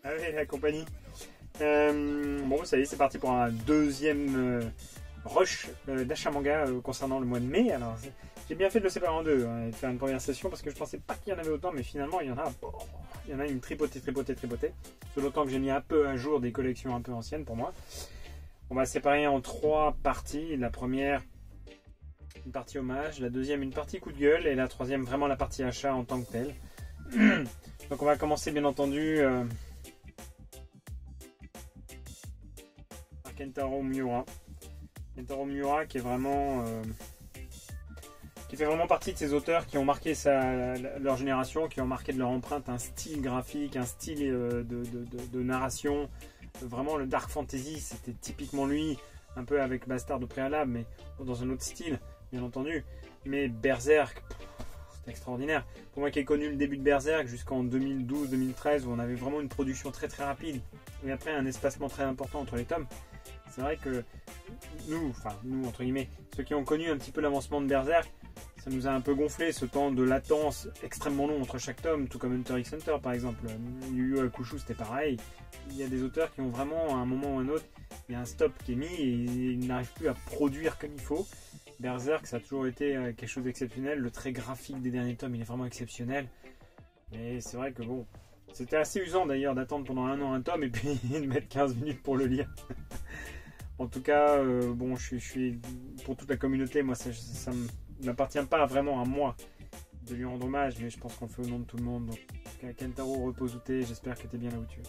Allez, la compagnie. Bon, ça y est, c'est parti pour un deuxième rush d'achat manga concernant le mois de mai. Alors, j'ai bien fait de le séparer en deux et de faire une première session parce que je pensais pas qu'il y en avait autant, mais finalement, il y en a. Bon, il y en a une tripotée. C'est d'autant que j'ai mis un peu à jour des collections un peu anciennes pour moi. On va séparer en trois parties. La première, une partie hommage. La deuxième, une partie coup de gueule. Et la troisième, vraiment la partie achat en tant que telle. Donc, on va commencer, bien entendu. Kentaro Miura. Kentaro Miura qui est vraiment qui fait vraiment partie de ces auteurs qui ont marqué leur génération, qui ont marqué de leur empreinte un style graphique, un style de narration. Vraiment le dark fantasy, c'était typiquement lui, un peu avec Bastard au préalable, mais dans un autre style, bien entendu. Mais Berserk, c'est extraordinaire. Pour moi qui ai connu le début de Berserk jusqu'en 2012-2013, où on avait vraiment une production très très rapide, et après un espacement très important entre les tomes. C'est vrai que nous entre guillemets, ceux qui ont connu un petit peu l'avancement de Berserk, ça nous a un peu gonflé ce temps de latence extrêmement long entre chaque tome, tout comme Hunter x Hunter par exemple. Yu Yu Hakusho c'était pareil. Il y a des auteurs qui ont vraiment, à un moment ou à un autre, il y a un stop qui est mis et ils n'arrivent plus à produire comme il faut. Berserk, ça a toujours été quelque chose d'exceptionnel. Le trait graphique des derniers tomes, il est vraiment exceptionnel. Mais c'est vrai que bon, c'était assez usant d'ailleurs d'attendre pendant un an un tome et puis de mettre 15 minutes pour le lire. En tout cas, bon, je suis pour toute la communauté, moi ça ne m'appartient pas vraiment à moi de lui rendre hommage, mais je pense qu'on le fait au nom de tout le monde. Donc, Kentaro, repose où t'es, j'espère que t'es bien là où tu es.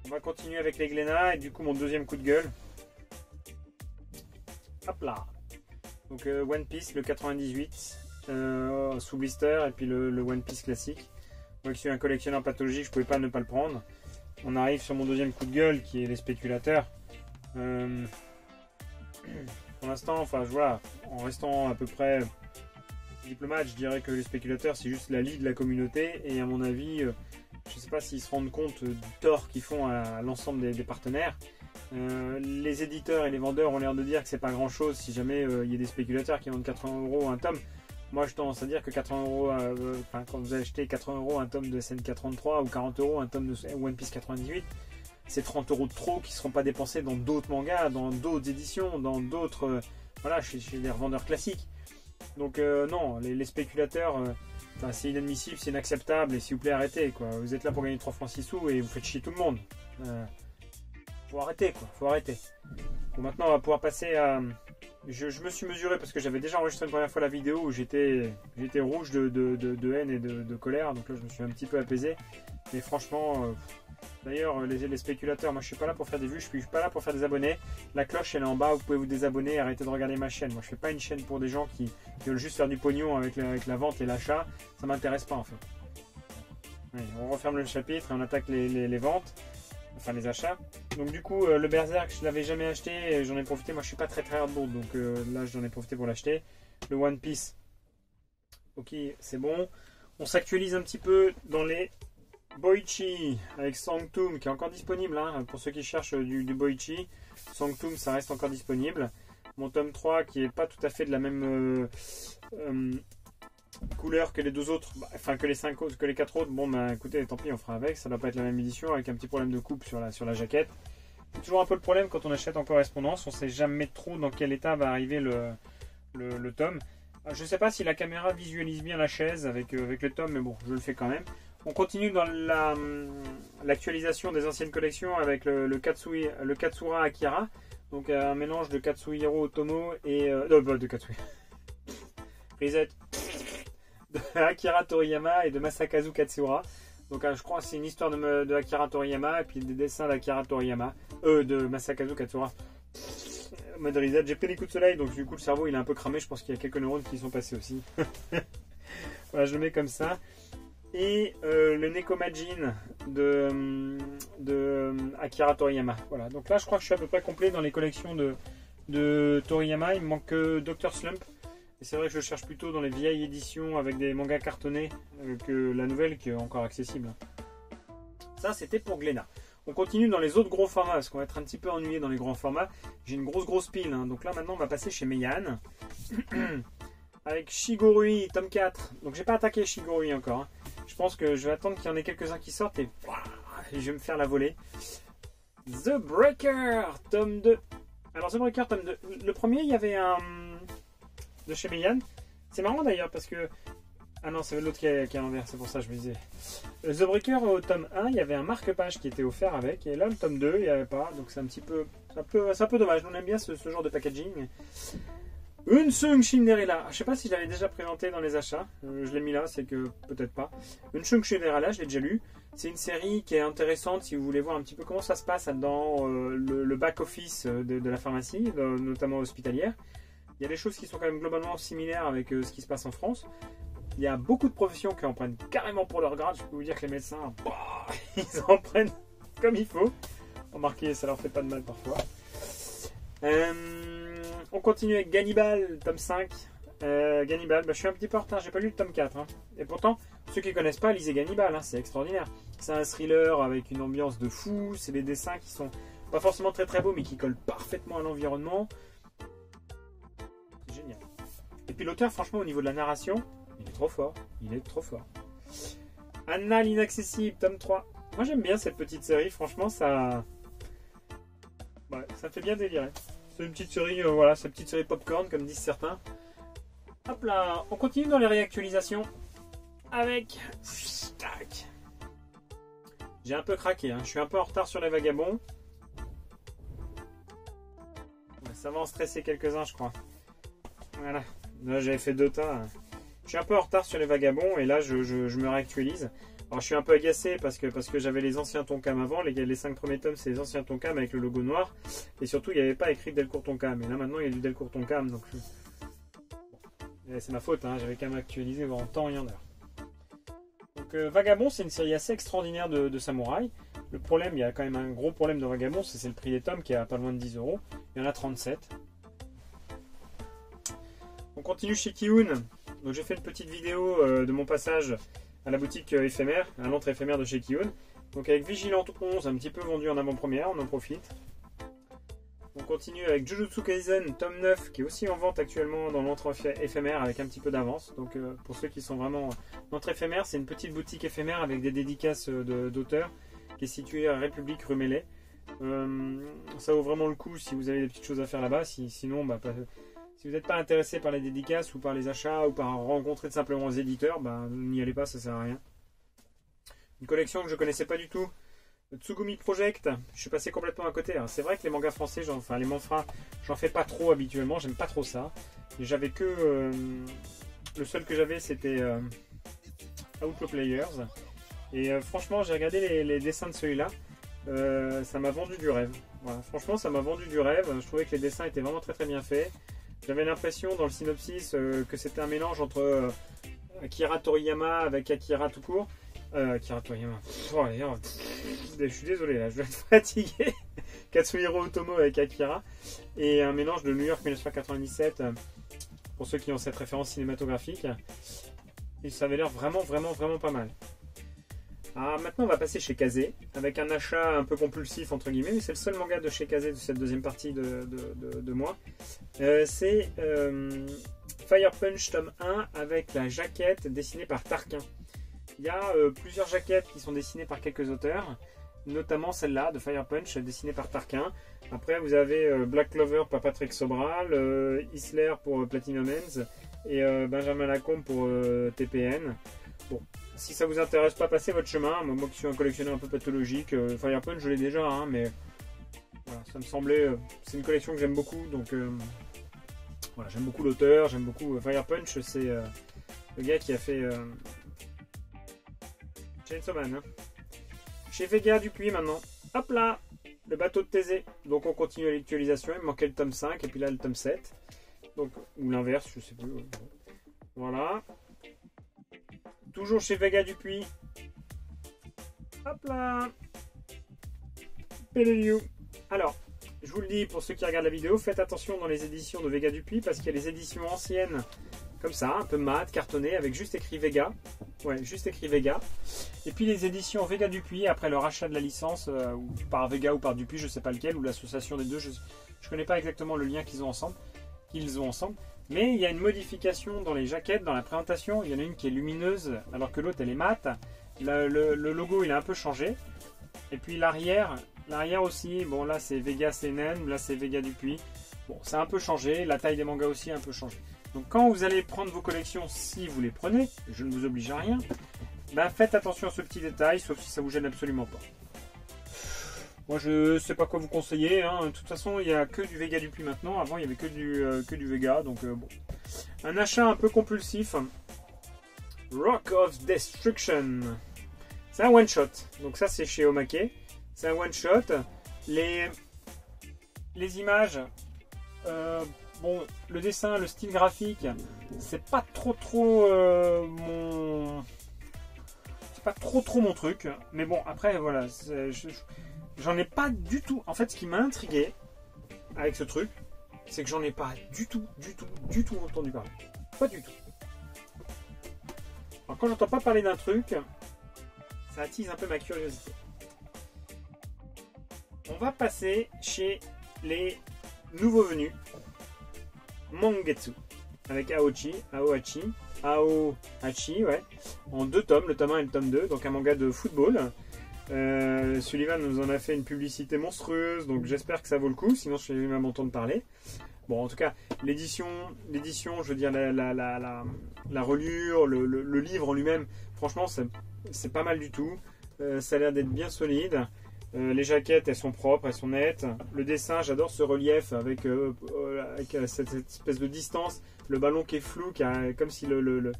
On va continuer avec les Glénat et du coup mon deuxième coup de gueule. Hop là. Donc One Piece, le 98, sous blister, et puis le One Piece classique. Moi qui suis un collectionneur pathologique, je pouvais pas ne pas le prendre. On arrive sur mon deuxième coup de gueule qui est les spéculateurs. Pour l'instant, enfin voilà, en restant à peu près diplomate, je dirais que les spéculateurs c'est juste la lie de la communauté et à mon avis, je ne sais pas s'ils se rendent compte du tort qu'ils font à l'ensemble des partenaires. Les éditeurs et les vendeurs ont l'air de dire que c'est pas grand chose si jamais il y a des spéculateurs qui vendent 80 € un tome. Moi je tendance à dire que 80 €, quand vous achetez 80 € un tome de SNK33 ou 40 € un tome de One Piece 98, c'est 30 € de trop qui ne seront pas dépensés dans d'autres mangas, dans d'autres éditions, dans d'autres, voilà, chez les revendeurs classiques. Donc non, les spéculateurs, c'est inadmissible, c'est inacceptable, et s'il vous plaît arrêtez quoi. Vous êtes là pour gagner 3 francs 6 sous et vous faites chier tout le monde. Faut arrêter quoi, faut arrêter. Bon, maintenant on va pouvoir passer à... Je me suis mesuré parce que j'avais déjà enregistré une première fois la vidéo où j'étais rouge de haine et de colère, donc là je me suis un petit peu apaisé. Mais franchement... D'ailleurs, les spéculateurs, moi je suis pas là pour faire des vues, je suis pas là pour faire des abonnés. La cloche elle est en bas, vous pouvez vous désabonner, arrêtez de regarder ma chaîne. Moi je fais pas une chaîne pour des gens qui veulent juste faire du pognon avec la vente et l'achat. Ça m'intéresse pas en fait. Allez, on referme le chapitre et on attaque les ventes, enfin les achats. Donc du coup, le Berserk je l'avais jamais acheté, j'en ai profité. Moi je suis pas très hardboard, donc là j'en ai profité pour l'acheter. Le One Piece, ok c'est bon. On s'actualise un petit peu dans les Boichi avec Sanctum qui est encore disponible hein, pour ceux qui cherchent du Boichi. Sanctum ça reste encore disponible. Mon tome 3 qui est pas tout à fait de la même couleur que les deux autres, enfin que les 5 autres, que les 4 autres. Bon bah écoutez, tant pis on fera avec, ça doit pas être la même édition avec un petit problème de coupe sur la jaquette. C'est toujours un peu le problème quand on achète en correspondance, on sait jamais trop dans quel état va arriver le tome. Je sais pas si la caméra visualise bien la chaise avec le tome, mais bon je le fais quand même. On continue dans l'actualisation des anciennes collections avec le Katsura Akira, donc un mélange de Katsuhiro Otomo et de Katsui Reset de Akira Toriyama et de Masakazu Katsura. Donc je crois que c'est une histoire de Akira Toriyama et puis des dessins d'Akira Toriyama, de Masakazu Katsura. Mode reset, j'ai pris des coups de soleil donc du coup le cerveau il est un peu cramé, je pense qu'il y a quelques neurones qui sont passés aussi. Voilà, je le mets comme ça. Et le Nekomajin de Akira Toriyama. Voilà, donc là je crois que je suis à peu près complet dans les collections de Toriyama. Il me manque que Dr Slump. Et c'est vrai que je cherche plutôt dans les vieilles éditions avec des mangas cartonnés que la nouvelle qui est encore accessible. Ça c'était pour Glénat. On continue dans les autres gros formats parce qu'on va être un petit peu ennuyé dans les grands formats. J'ai une grosse pile, hein. Donc là maintenant on va passer chez Meian. Avec Shigorui, tome 4. Donc j'ai pas attaqué Shigorui encore. Hein. Je pense que je vais attendre qu'il y en ait quelques-uns qui sortent et je vais me faire la volée. The Breaker, tome 2. Alors The Breaker, tome 2. Le premier, il y avait un... de chez Meian. C'est marrant d'ailleurs parce que... Ah non, c'est l'autre qui est à l'envers, c'est pour ça que je me disais. The Breaker au tome 1, il y avait un marque-page qui était offert avec. Et là, le tome 2, il n'y avait pas. Donc c'est un petit peu... C'est un peu dommage. On aime bien ce genre de packaging. Unsung Cinderella. Je sais pas si je l'avais déjà présenté dans les achats. Je l'ai mis là, c'est que peut-être pas. Unsung Cinderella, je l'ai déjà lu. C'est une série qui est intéressante si vous voulez voir un petit peu comment ça se passe dans le back-office de la pharmacie, notamment hospitalière. Il y a des choses qui sont quand même globalement similaires avec ce qui se passe en France. Il y a beaucoup de professions qui en prennent carrément pour leur grade. Je peux vous dire que les médecins, ils en prennent comme il faut. Remarquez, ça leur fait pas de mal parfois. On continue avec Gannibal, tome 5. Gannibal, je suis un petit peu en retard, j'ai pas lu le tome 4. Hein. Et pourtant, ceux qui ne connaissent pas, lisez Gannibal, hein, c'est extraordinaire. C'est un thriller avec une ambiance de fou, c'est des dessins qui sont pas forcément très très beaux, mais qui collent parfaitement à l'environnement. C'est génial. Et puis l'auteur, franchement, au niveau de la narration, il est trop fort. Il est trop fort. Anna l'inaccessible, tome 3. Moi j'aime bien cette petite série, franchement, ça... Ouais, ça me fait bien délirer. C'est une petite série, voilà, c'est une petite série popcorn, comme disent certains. Hop là, on continue dans les réactualisations avec... Tac. J'ai un peu craqué, hein. Je suis un peu en retard sur les vagabonds. Ça va en stresser quelques-uns, je crois. Voilà, là j'avais fait 2 tas. Je suis un peu en retard sur les vagabonds et là je me réactualise. Alors je suis un peu agacé parce que j'avais les anciens Tonkam avant, les 5 premiers tomes c'est les anciens Tonkam avec le logo noir. Et surtout il n'y avait pas écrit Delcourt Tonkam. Et là maintenant il y a du Delcourt Tonkam. Donc c'est ma faute, hein, j'avais quand même actualisé en temps et en heure. Donc Vagabond c'est une série assez extraordinaire de samouraï. Le problème, il y a quand même un gros problème dans Vagabond, c'est le prix des tomes qui est à pas loin de 10 €. Il y en a 37. On continue chez Kiun. Donc j'ai fait une petite vidéo de mon passage à la boutique éphémère, à l'entre éphémère de chez Kiun. Donc avec Vigilante 11, un petit peu vendu en avant-première, on en profite. On continue avec Jujutsu Kaisen, tome 9, qui est aussi en vente actuellement dans l'entre éphémère avec un petit peu d'avance. Donc pour ceux qui sont vraiment... L'entre éphémère, c'est une petite boutique éphémère avec des dédicaces d'auteurs qui est située à République rue Mellet. Ça vaut vraiment le coup si vous avez des petites choses à faire là-bas. Sinon, si vous n'êtes pas intéressé par les dédicaces ou par les achats ou par rencontrer simplement les éditeurs, n'y allez pas, ça sert à rien. Une collection que je ne connaissais pas du tout, Tsugumi Project, je suis passé complètement à côté. C'est vrai que les mangas français, les manfras, j'en fais pas trop habituellement, j'aime pas trop ça. J'avais que... le seul que j'avais c'était Outlaw Players. Et franchement, j'ai regardé les dessins de celui-là. Ça m'a vendu du rêve. Voilà, franchement, ça m'a vendu du rêve. Je trouvais que les dessins étaient vraiment très très bien faits. J'avais l'impression dans le synopsis que c'était un mélange entre Akira Toriyama avec Akira tout court. Akira Toriyama. Je suis désolé là, je vais être fatigué. Katsuhiro Otomo avec Akira. Et un mélange de New York 1997 pour ceux qui ont cette référence cinématographique. Et ça avait l'air vraiment pas mal. Alors maintenant on va passer chez Kazé avec un achat un peu compulsif entre guillemets, mais c'est le seul manga de chez Kazé de cette deuxième partie de mois. C'est Fire Punch tome 1 avec la jaquette dessinée par Tarquin. Il y a plusieurs jaquettes qui sont dessinées par quelques auteurs, notamment celle-là de Fire Punch dessinée par Tarquin. Après vous avez Black Clover par Patrick Sobral, Isler pour Platinum Ends et Benjamin Lacombe pour TPN. Bon. Si ça vous intéresse pas, passez votre chemin. Moi qui suis un collectionneur un peu pathologique, Fire Punch je l'ai déjà, hein, mais voilà, ça me semblait... c'est une collection que j'aime beaucoup, donc voilà, j'aime beaucoup l'auteur, j'aime beaucoup Fire Punch, c'est le gars qui a fait Chainsaw Man. Hein. Chez Vega Dupuis maintenant, hop là, le bateau de Thésée. Donc on continue l'actualisation, il me manquait le tome 5 et puis là le tome 7. Donc, ou l'inverse, je sais plus. Voilà. Toujours chez Vega Dupuis. Hop là. Peleliu. Alors, je vous le dis pour ceux qui regardent la vidéo, faites attention dans les éditions de Vega Dupuis parce qu'il y a les éditions anciennes comme ça, un peu mat, cartonnées, avec juste écrit Vega. Ouais, juste écrit Vega. Et puis les éditions Vega Dupuis, après leur achat de la licence, ou par Vega ou par Dupuis, je ne sais pas lequel, ou l'association des deux, je ne connais pas exactement le lien qu'ils ont ensemble. Mais il y a une modification dans les jaquettes, dans la présentation. Il y en a une qui est lumineuse alors que l'autre elle est mate. Le logo il a un peu changé. Et puis l'arrière aussi, bon là c'est Vega Seinen, là c'est Vega Dupuis. Bon, ça a un peu changé, la taille des mangas aussi a un peu changé. Donc quand vous allez prendre vos collections, si vous les prenez, je ne vous oblige à rien, bah faites attention à ce petit détail, sauf si ça vous gêne absolument pas. Moi je sais pas quoi vous conseiller, hein. De toute façon il n'y a que du Vega Dupuis maintenant, avant il n'y avait que du Vega, donc bon. Un achat un peu compulsif, Rock of Destruction. C'est un one shot, donc ça c'est chez Omake, c'est un one shot. Les images, bon, le dessin, le style graphique, c'est pas trop mon... C'est pas trop mon truc, mais bon, après, voilà, j'en ai pas du tout... En fait, ce qui m'a intrigué avec ce truc, c'est que j'en ai pas du tout entendu parler. Pas du tout. Alors, quand j'entends pas parler d'un truc, ça attise un peu ma curiosité. On va passer chez les nouveaux venus. Mangetsu, avec Aohachi, ouais, en 2 tomes, le tome 1 et le tome 2, donc un manga de football. Sullivan nous en a fait une publicité monstrueuse, donc j'espère que ça vaut le coup, sinon je vais même entendre parler. Bon, en tout cas, l'édition, je veux dire, la reliure, le livre en lui-même, franchement, c'est pas mal du tout. Ça a l'air d'être bien solide. Les jaquettes, elles sont propres, elles sont nettes. Le dessin, j'adore ce relief avec cette espèce de distance. Le ballon qui est flou, comme si le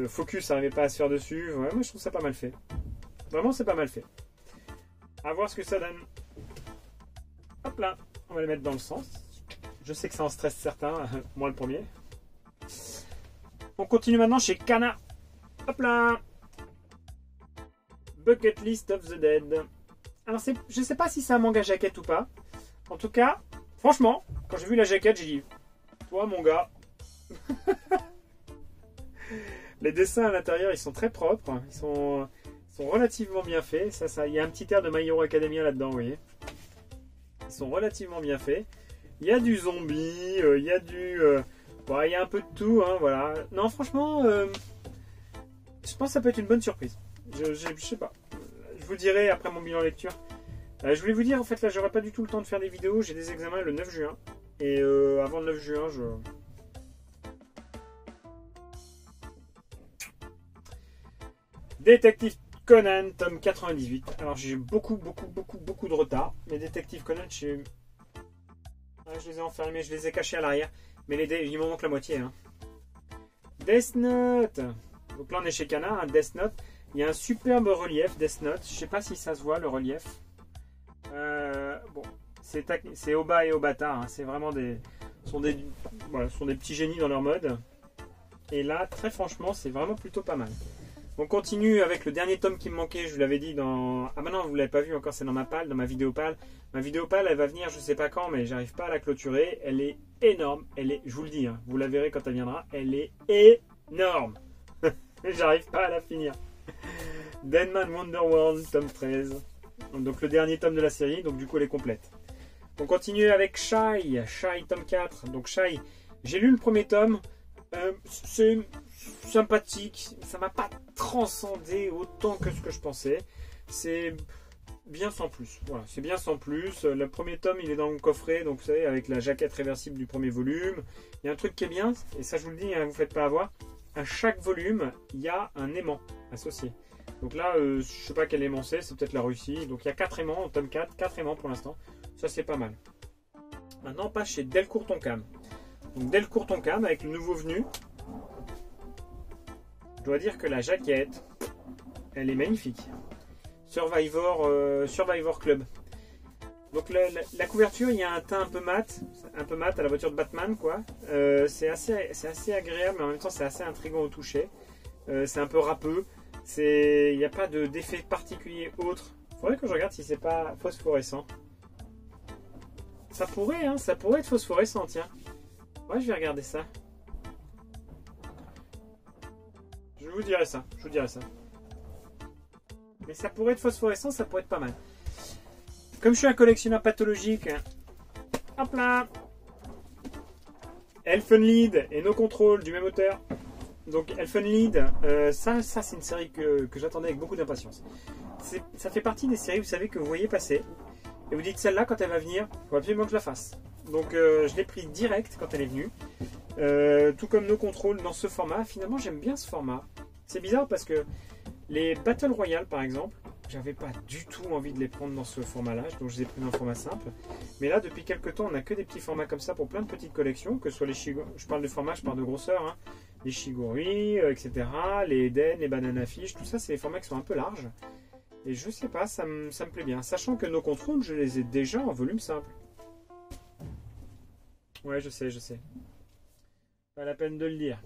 focus n'arrivait pas à se faire dessus. Ouais, moi, je trouve ça pas mal fait. Vraiment, c'est pas mal fait. À voir ce que ça donne. Hop là, on va les mettre dans le sens. Je sais que ça en stresse certains, moi le premier. On continue maintenant chez Kana. Hop là. Bucket List of the Dead. Alors, je sais pas si c'est un manga jaquette ou pas. En tout cas, franchement, quand j'ai vu la jaquette, j'ai dit, toi mon gars. Les dessins à l'intérieur, ils sont très propres. Ils sont relativement bien faits. Il y a un petit air de My Hero Academia là-dedans, vous voyez. Ils sont relativement bien faits. Il y a du zombie, il y a bon, il y a un peu de tout, hein, voilà. Non, franchement, je pense que ça peut être une bonne surprise. Je sais pas. Je vous dirai après mon bilan lecture. Je voulais vous dire, en fait, là, j'aurai pas du tout le temps de faire des vidéos. J'ai des examens le 9 juin. Et avant le 9 juin, Détective Conan, tome 98. Alors, j'ai beaucoup de retard. Mais Détective Conan, je les ai enfermés, je les ai cachés à l'arrière. Mais il m'en manque la moitié. Hein. Death Note. Donc là, on est chez Kana, hein, Death Note. Il y a un superbe relief Death Note. Je sais pas si ça se voit, le relief. Bon, c'est Oba et Obata. Hein. C'est vraiment sont des petits génies dans leur mode. Et là, très franchement, c'est vraiment plutôt pas mal. On continue avec le dernier tome qui me manquait. Je vous l'avais dit dans... Ah bah non, vous l'avez pas vu encore, c'est dans dans ma vidéo pâle. Ma vidéo pâle, elle va venir, je sais pas quand, mais j'arrive pas à la clôturer. Elle est énorme. Je vous le dis, hein, vous la verrez quand elle viendra. Elle est énorme. J'arrive pas à la finir. Deadman Wonderworld, tome 13. Donc le dernier tome de la série, donc du coup elle est complète. On continue avec Shy, tome 4. Donc Shy, j'ai lu le premier tome. C'est sympathique. Ça m'a pas transcendé autant que ce que je pensais. C'est bien sans plus. Voilà, c'est bien sans plus. Le premier tome, il est dans le coffret, donc vous savez, avec la jaquette réversible du premier volume. Il y a un truc qui est bien, et ça je vous le dis, hein, vous ne faites pas avoir. À chaque volume, il y a un aimant associé. Donc là, je ne sais pas quel aimant c'est peut-être la Russie. Donc il y a 4 aimants, tome 4, 4 aimants pour l'instant. Ça c'est pas mal. Maintenant, on passe chez Delcourt Tonkam. Donc Delcourt Tonkam, avec le nouveau venu. Je dois dire que la jaquette, elle est magnifique. Survivor Club. Donc la couverture, il y a un teint un peu mat à la voiture de Batman, quoi. C'est assez agréable, mais en même temps c'est assez intriguant au toucher. C'est un peu râpeux. Il n'y a pas d'effet particulier autre. Il faudrait que je regarde si c'est pas phosphorescent. Ça pourrait être phosphorescent, tiens. Ouais, je vais regarder ça. Je vous dirai ça. Mais ça pourrait être phosphorescent, ça pourrait être pas mal. Comme je suis un collectionneur pathologique, hop là, Elfen Lied et No Control du même auteur. Donc Elfenlied, ça c'est une série que j'attendais avec beaucoup d'impatience. Ça fait partie des séries, vous savez, que vous voyez passer. Et vous dites, celle-là, quand elle va venir, il faut absolument que je la fasse. Donc je l'ai pris direct quand elle est venue. Tout comme nos contrôles dans ce format. Finalement, j'aime bien ce format. C'est bizarre parce que les Battle Royale, par exemple, j'avais pas du tout envie de les prendre dans ce format-là. Donc je les ai pris dans un format simple. Mais là, depuis quelques temps, on n'a que des petits formats comme ça pour plein de petites collections. Que ce soit les Shigori, je parle de format, je parle de grosseur. Hein. Les Shigori, etc. Les Eden, les Banana Fish. Tout ça, c'est des formats qui sont un peu larges. Et je sais pas, ça me plaît bien. Sachant que nos contrôles, je les ai déjà en volume simple. Ouais, je sais. Pas la peine de le dire.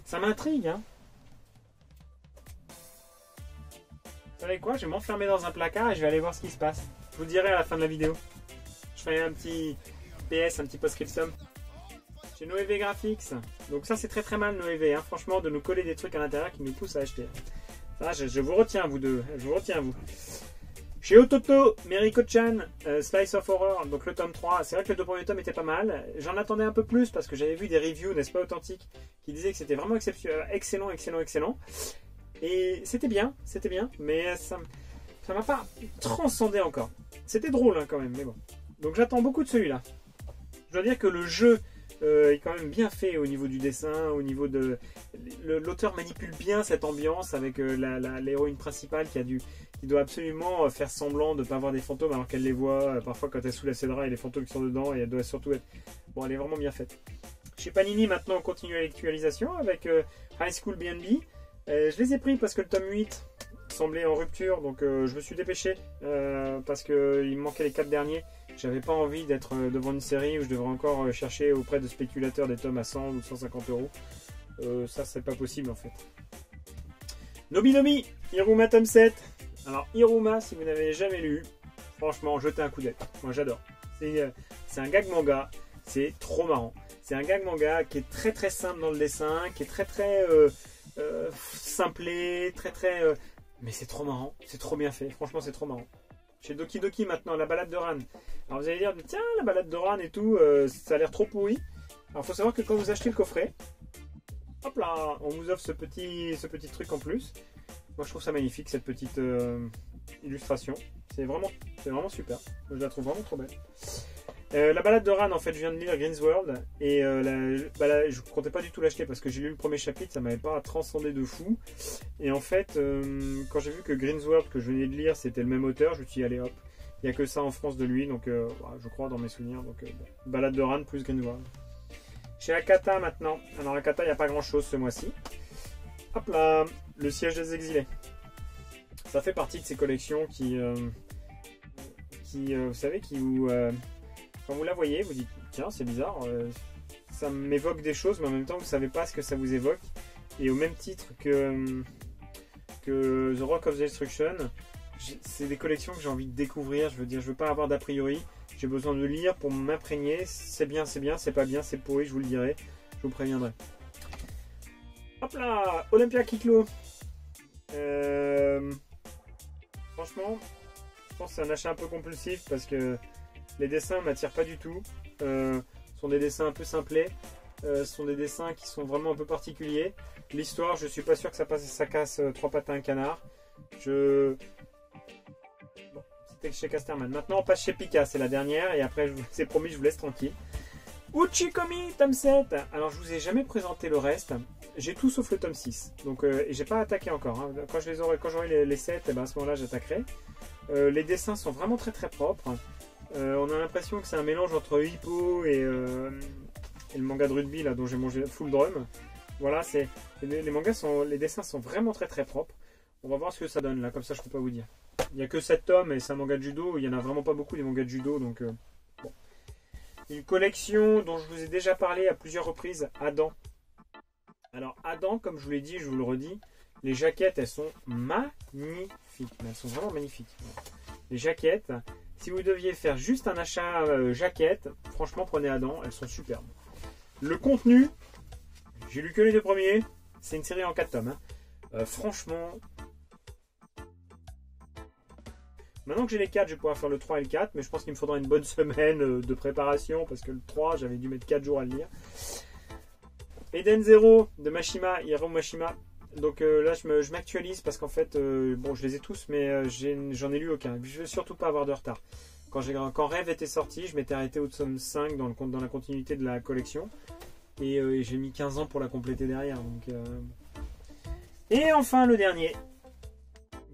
Ça m'intrigue, hein. Vous savez quoi? Je vais m'enfermer dans un placard et je vais aller voir ce qui se passe. Je vous dirai à la fin de la vidéo. Je ferai un petit PS, un petit post-scriptum. Chez Noévé Graphics. Donc ça, c'est très très mal, Noévé. Hein. Franchement, de nous coller des trucs à l'intérieur qui nous poussent à acheter. Ça, je vous retiens, vous deux. Je vous retiens, vous. Chez Ototo, Meriko-chan, Slice of Horror, donc le tome 3. C'est vrai que le 2 premiers tomes était pas mal. J'en attendais un peu plus parce que j'avais vu des reviews, n'est-ce pas, authentiques, qui disaient que c'était vraiment excellent. Et c'était bien, mais ça m'a pas transcendé encore. C'était drôle hein, quand même, mais bon. Donc j'attends beaucoup de celui-là. Je dois dire que le jeu est quand même bien fait au niveau du dessin, au niveau de... L'auteur manipule bien cette ambiance avec l'héroïne principale qui doit absolument faire semblant de ne pas voir des fantômes alors qu'elle les voit. Parfois quand elle soulève ses draps, il y a des fantômes qui sont dedans et elle doit surtout être... Bon, elle est vraiment bien faite. Chez Panini, maintenant, on continue l'actualisation avec High School B&B. Je les ai pris parce que le tome 8 semblait en rupture, donc je me suis dépêché parce qu'il me manquait les 4 derniers. J'avais pas envie d'être devant une série où je devrais encore chercher auprès de spéculateurs des tomes à 100 ou 150 euros. Ça, c'est pas possible en fait. Nobinomi, Iruma tome 7. Alors, Iruma, si vous n'avez jamais lu, franchement, jetez un coup d'œil. Moi, j'adore. C'est un gag manga, c'est trop marrant. C'est un gag manga qui est très très simple dans le dessin, qui est très très simplé, mais c'est trop marrant, c'est trop bien fait. Franchement, c'est trop marrant. Chez Doki Doki maintenant, la balade de Ran. Alors vous allez dire, tiens, la balade de Ran et tout, ça a l'air trop pourri. Alors il faut savoir que quand vous achetez le coffret, hop là, on vous offre ce petit truc en plus. Moi je trouve ça magnifique, cette petite illustration. C'est vraiment super. Je la trouve vraiment trop belle. La balade de Ran, en fait, je viens de lire Green's World et je comptais pas du tout l'acheter parce que j'ai lu le premier chapitre, ça m'avait pas transcendé de fou. Et en fait, quand j'ai vu que Green's World, que je venais de lire, c'était le même auteur, je me suis dit, allez hop, il n'y a que ça en France de lui, donc je crois dans mes souvenirs. Donc, balade de Ran plus Green's World. Chez Akata maintenant, alors Akata, il n'y a pas grand chose ce mois-ci. Hop là, le siège des exilés. Ça fait partie de ces collections qui vous savez, qui vous. Quand vous la voyez, vous dites tiens, c'est bizarre, ça m'évoque des choses, mais en même temps, vous ne savez pas ce que ça vous évoque. Et au même titre que The Rock of Destruction, c'est des collections que j'ai envie de découvrir. Je veux dire, je veux pas avoir d'a priori. J'ai besoin de lire pour m'imprégner. C'est bien, c'est pas bien, c'est pourri, je vous le dirai. Je vous préviendrai. Hop là, Olympia Kiklo. Franchement, je pense que c'est un achat un peu compulsif parce que les dessins ne m'attirent pas du tout. Ce sont des dessins un peu simplés. Ce sont des dessins qui sont vraiment un peu particuliers. L'histoire, je ne suis pas sûr que ça casse 3 pattes à un canard. Bon, c'était chez Casterman. Maintenant, on passe chez Pika, c'est la dernière. Et après, c'est promis, je vous laisse tranquille. Uchikomi, tome 7. Alors, je vous ai jamais présenté le reste. J'ai tout sauf le tome 6. Donc, et j'ai pas attaqué encore. Hein. Quand j'aurai les 7, ben à ce moment-là, j'attaquerai. Les dessins sont vraiment très très propres. On a l'impression que c'est un mélange entre Hippo et le manga de rugby là, dont j'ai mangé Full Drum. Voilà, les dessins sont vraiment très très propres. On va voir ce que ça donne là, comme ça je peux pas vous dire. Il n'y a que 7 tomes et c'est un manga de judo. Il n'y en a vraiment pas beaucoup des mangas de judo. Donc, bon. Une collection dont je vous ai déjà parlé à plusieurs reprises, Adam. Alors Adam, comme je vous l'ai dit, je vous le redis, les jaquettes elles sont magnifiques. Elles sont vraiment magnifiques. Les jaquettes, si vous deviez faire juste un achat jaquette, franchement prenez Adam, elles sont superbes. Le contenu, j'ai lu que les 2 premiers, c'est une série en 4 tomes. Hein. Franchement, maintenant que j'ai les 4, je vais pouvoir faire le 3 et le 4, mais je pense qu'il me faudra une bonne semaine de préparation parce que le 3, j'avais dû mettre 4 jours à le lire. Eden Zero de Mashima, Hiro Mashima. Donc là, je m'actualise parce qu'en fait, bon, je les ai tous, mais j'en ai lu aucun. Je veux surtout pas avoir de retard. Quand Rêve était sorti, je m'étais arrêté au tome 5 dans la continuité de la collection. Et j'ai mis 15 ans pour la compléter derrière. Donc, Et enfin, le dernier.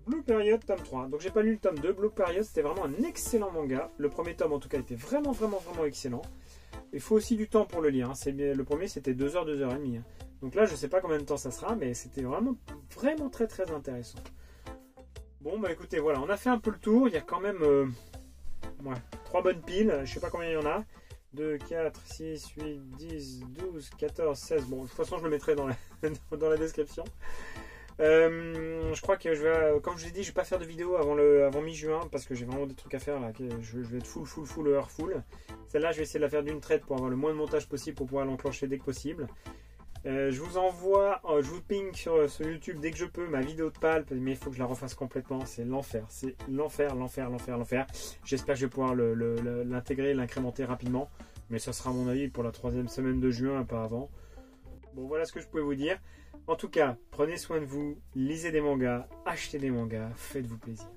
Blue Period, tome 3. Donc j'ai pas lu le tome 2. Blue Period, c'était vraiment un excellent manga. Le premier tome, en tout cas, était vraiment excellent. Il faut aussi du temps pour le lire. Hein. Le premier, c'était 2 heures, 2 heures et demie. Hein. Donc là, je sais pas combien de temps ça sera, mais c'était vraiment très intéressant. Bon, bah écoutez, voilà, on a fait un peu le tour. Il y a quand même 3 bonnes piles. Je sais pas combien il y en a. 2, 4, 6, 8, 10, 12, 14, 16. Bon, de toute façon, je le mettrai dans la description. Je crois que comme je l'ai dit, je vais pas faire de vidéo avant mi-juin parce que j'ai vraiment des trucs à faire là. Je vais être full. Celle-là, je vais essayer de la faire d'une traite pour avoir le moins de montage possible pour pouvoir l'enclencher dès que possible. Je vous ping sur YouTube dès que je peux ma vidéo de Pulp, mais il faut que je la refasse complètement. C'est l'enfer. C'est l'enfer. J'espère que je vais pouvoir l'intégrer, l'incrémenter rapidement. Mais ça sera à mon avis pour la 3e semaine de juin, pas avant. Bon, voilà ce que je pouvais vous dire. En tout cas, prenez soin de vous, lisez des mangas, achetez des mangas, faites-vous plaisir.